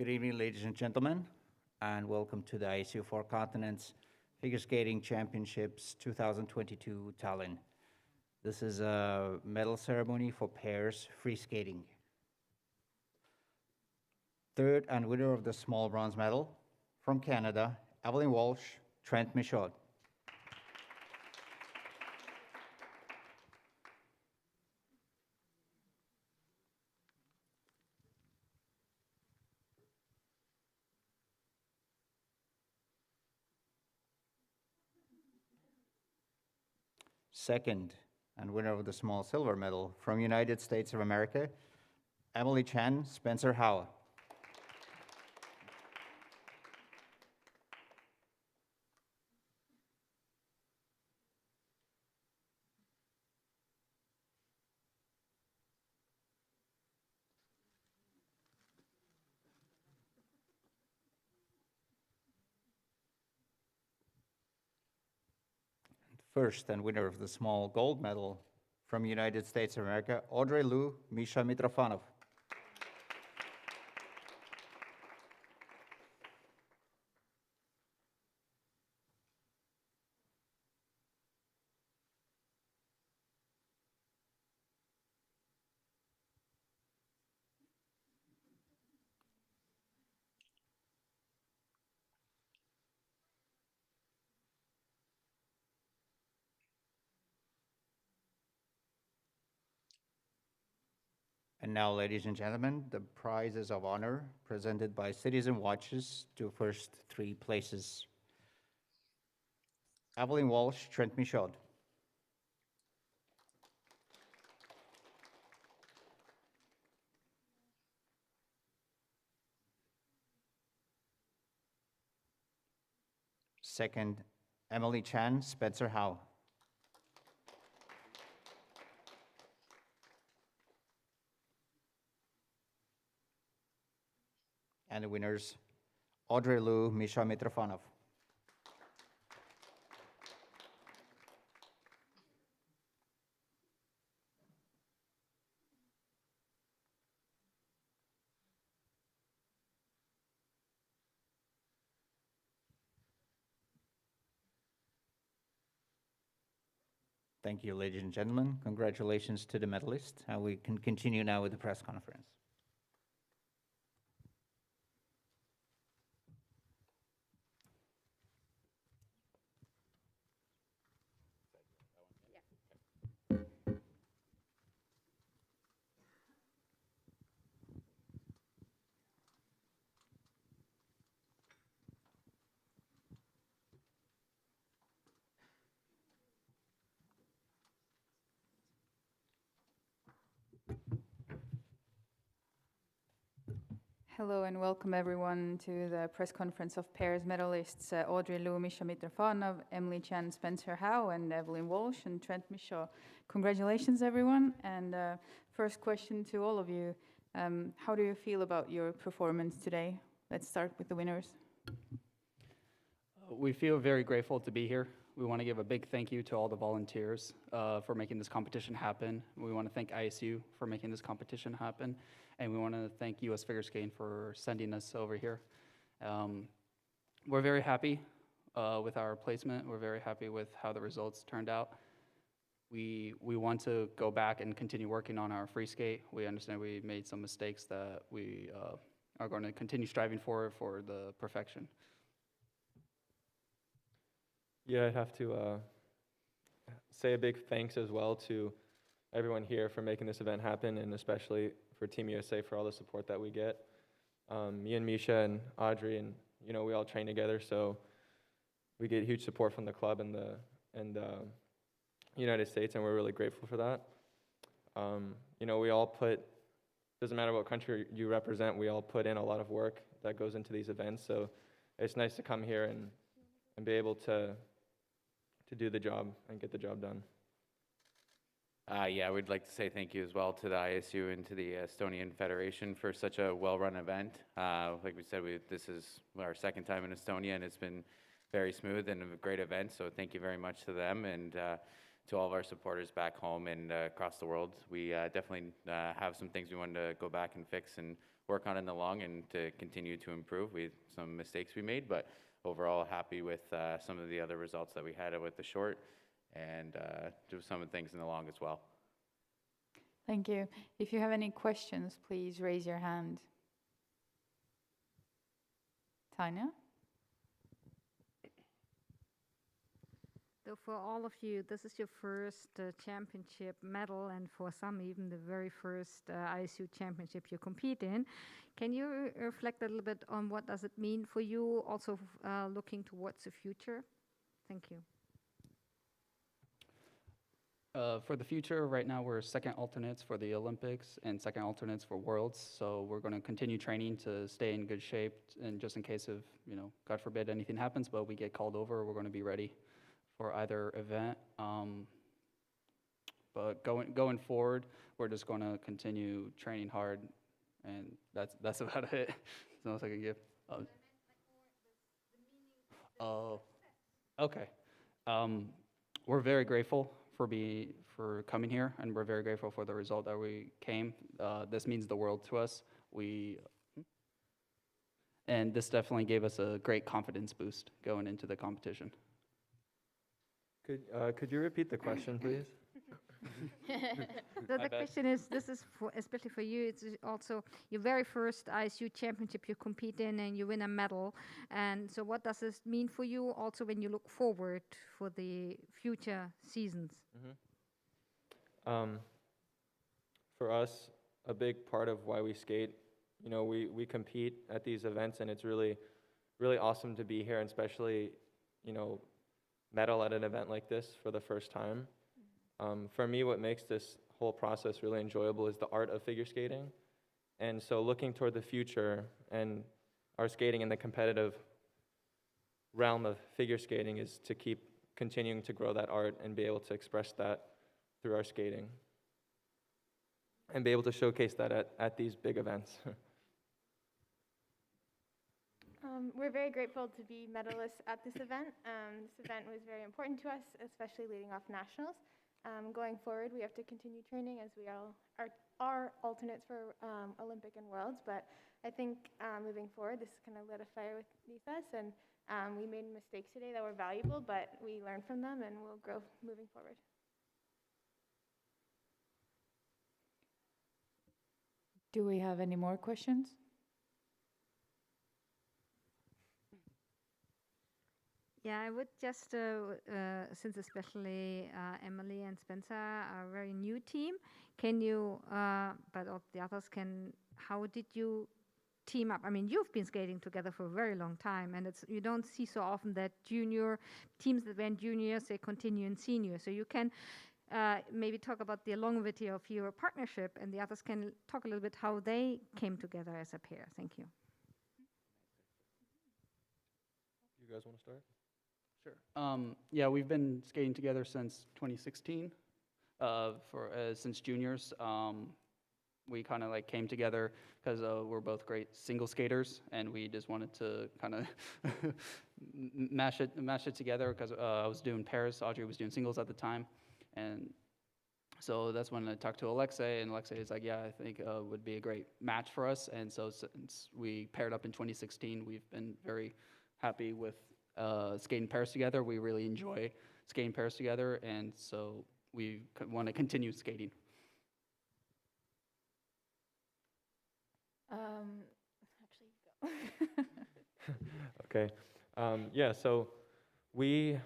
Good evening, ladies and gentlemen, and welcome to the ISU Four Continents Figure Skating Championships 2022 Tallinn. This is a medal ceremony for pairs free skating. Third and winner of the small bronze medal from Canada, Evelyn Walsh, Trent Michaud. Second and winner of the small silver medal from United States of America, Emily Chan, Spencer Howe. First and winner of the small gold medal from United States of America, Audrey Liu, Misha Mitrofanov. And now, ladies and gentlemen, the prizes of honor presented by Citizen Watches to first three places. Evelyn Walsh, Trent Michaud. Second, Emily Chan, Spencer Howe. And the winners, Audrey Liu, Misha Mitrofanov. Thank you, ladies and gentlemen. Congratulations to the medalists. And we can continue now with the press conference. Hello and welcome everyone to the press conference of pairs medalists Audrey Liu, Misha Mitrofanov, Emily Chan, Spencer Howe, and Evelyn Walsh and Trent Michaud. Congratulations everyone, and first question to all of you. How do you feel about your performance today? Let's start with the winners. We feel very grateful to be here. We want to give a big thank you to all the volunteers for making this competition happen. We want to thank ISU for making this competition happen. And we want to thank US Figure Skating for sending us over here. We're very happy with our placement. We're very happy with how the results turned out. We want to go back and continue working on our free skate. We understand we made some mistakes that we are going to continue striving for the perfection. Yeah, I'd have to say a big thanks as well to everyone here for making this event happen, and especially for Team USA for all the support that we get. Me and Misha and Audrey, and we all train together, so we get huge support from the club and the United States, and we're really grateful for that. We all doesn't matter what country you represent, we all put in a lot of work that goes into these events, so it's nice to come here and be able to do the job and get the job done. Yeah, we'd like to say thank you as well to the ISU and to the Estonian Federation for such a well-run event. Like we said, this is our second time in Estonia, and it's been very smooth and a great event, so thank you very much to them and to all of our supporters back home and across the world. We definitely have some things we wanted to go back and fix and work on in the long and to continue to improve. We some mistakes we made, but overall happy with some of the other results that we had with the short and do some of the things in the long as well. Thank you. If you have any questions, please raise your hand. Tanya? So for all of you, this is your first championship medal, and for some even the very first ISU championship you compete in. Can you reflect a little bit on what does it mean for you, also looking towards the future? Thank you. For the future, right now we're second alternates for the Olympics and second alternates for Worlds. So we're going to continue training to stay in good shape, and just in case of, God forbid anything happens, but we get called over, we're going to be ready for either event. But going forward, we're just going to continue training hard, and that's about it. That's the most I can give. Oh, okay. We're very grateful for coming here, and we're very grateful for the result that we came. This means the world to us. And this definitely gave us a great confidence boost going into the competition. Could you repeat the question, please? So the question is, this is especially for you, it's also your very first ISU championship you compete in and you win a medal. And so what does this mean for you also when you look forward for the future seasons? For us, a big part of why we skate, we compete at these events, and it's really, really awesome to be here, and especially, medal at an event like this for the first time. For me, what makes this whole process really enjoyable is the art of figure skating. And so looking toward the future and our skating in the competitive realm of figure skating is to keep continuing to grow that art and be able to express that through our skating and be able to showcase that at these big events. We're very grateful to be medalists at this event. This event was very important to us, especially leading off nationals. Going forward, we have to continue training as we all are alternates for Olympic and Worlds, but I think moving forward, this is going to lit a fire beneath us, and we made mistakes today that were valuable, but we learned from them and we'll grow moving forward. Do we have any more questions? Yeah, I would just, since especially Emily and Spencer are a very new team, can you, but the others can, how did you team up? I mean, you've been skating together for a very long time, and you don't see so often that junior teams that went juniors, they continue in senior. So you can maybe talk about the longevity of your partnership, and the others can talk a little bit how they came together as a pair. Thank you. You guys want to start? Sure. Yeah, we've been skating together since 2016, since juniors. We kind of came together because we're both great single skaters, and we just wanted to kind of mash it together because I was doing pairs, Audrey was doing singles at the time, and so that's when I talked to Alexei, and Alexei is like, yeah, I think would be a great match for us, and so since we paired up in 2016, we've been very happy with skating pairs together. We really enjoy skating pairs together, and so we want to continue skating. Actually, go. Okay. Yeah, so we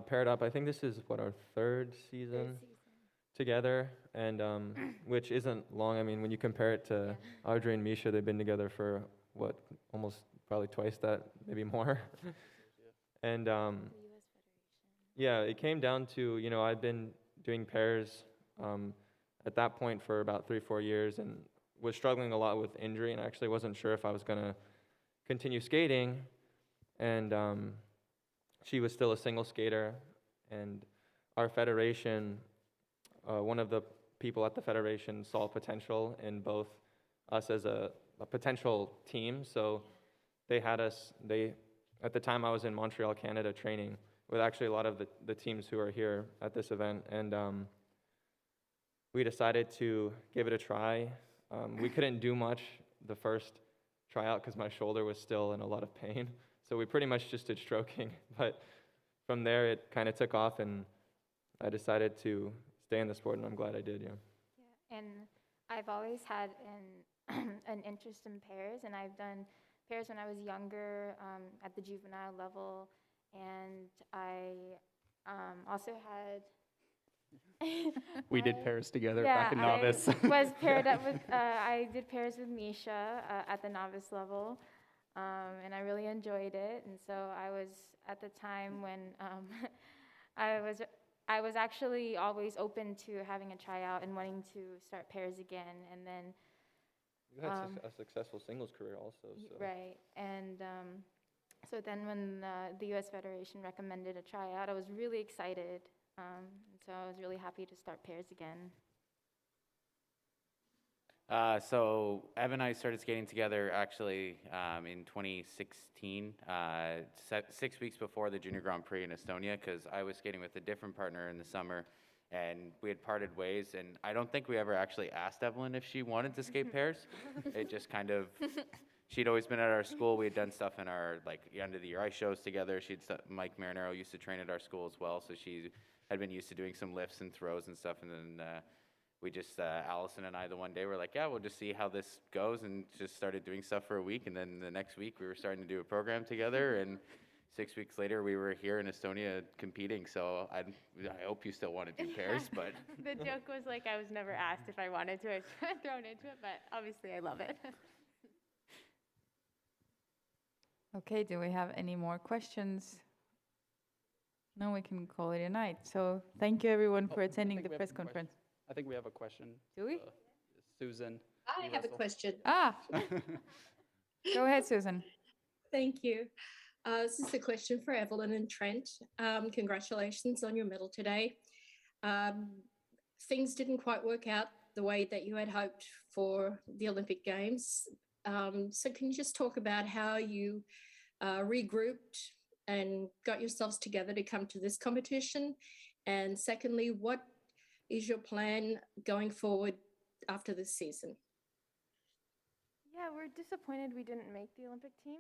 paired up. I think this is, our third season together, and which isn't long. I mean, when you compare it to Audrey and Misha, they've been together for, almost probably twice that, maybe more. And yeah, it came down to, I've been doing pairs at that point for about 3-4 years and was struggling a lot with injury, and actually wasn't sure if I was going to continue skating. And she was still a single skater, and our federation, one of the people at the federation saw potential in both us as a potential team, so they had us, at the time I was in Montreal, Canada, training with actually a lot of the teams who are here at this event, and we decided to give it a try. We couldn't do much the first tryout because my shoulder was still in a lot of pain. So we pretty much just did stroking. But from there, it kind of took off, and I decided to stay in the sport, and I'm glad I did, yeah. Yeah, and I've always had an interest in pairs, and I've done pairs when I was younger at the juvenile level, and I also had. We did pairs together Yeah, back in novice. I was paired up with. I did pairs with Misha at the novice level, and I really enjoyed it. And so I was at the time when I was actually always open to having a tryout and wanting to start pairs again. And then You had a successful singles career also, so. right, and so then when the U.S. Federation recommended a tryout, I was really excited. So I was really happy to start pairs again. So Ev and I started skating together actually in 2016, 6 weeks before the Junior Grand Prix in Estonia, because I was skating with a different partner in the summer, and we had parted ways. And I don't think we ever actually asked Evelyn if she wanted to skate pairs. It just kind of, she'd always been at our school. We had done stuff in our end of the year ice shows together. Mike Marinero used to train at our school as well, so she had been used to doing some lifts and throws and stuff. And then we just, Allison and I, the one day were like, yeah, we'll just see how this goes, and just started doing stuff for a week. And then the next week we were starting to do a program together, and 6 weeks later we were here in Estonia competing. So I hope you still want to do pairs, but. The joke was like I was never asked if I wanted to. I was thrown into it, but obviously I love it. Okay, do we have any more questions? No, we can call it a night. So thank you everyone for attending the press conference. I think we have a question. Do we? Susan. I have a question. Ah, go ahead, Susan. Thank you. This is a question for Evelyn and Trent. Congratulations on your medal today. Things didn't quite work out the way that you had hoped for the Olympic Games. So can you just talk about how you regrouped and got yourselves together to come to this competition? And secondly, what is your plan going forward after this season? Yeah, we're disappointed we didn't make the Olympic team.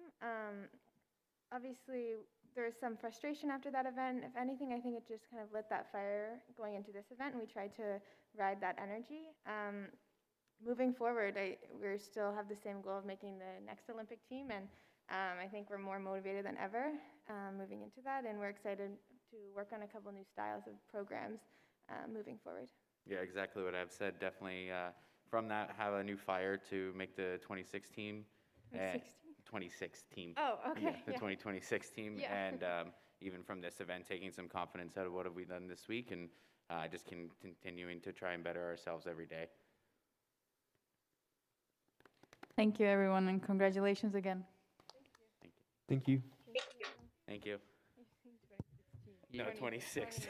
Obviously, there was some frustration after that event. If anything, I think it just kind of lit that fire going into this event, and we tried to ride that energy. Moving forward, we still have the same goal of making the next Olympic team, and I think we're more motivated than ever moving into that, and we're excited to work on a couple new styles of programs moving forward. Yeah, exactly what I've said. Definitely from that, have a new fire to make the 2016 team. 26 team. Oh, okay. Yeah, the 2026 team. Yeah. And even from this event, taking some confidence out of what have we done this week, and just continuing to try and better ourselves every day. Thank you everyone, and congratulations again. Thank you. Thank you. No, 26.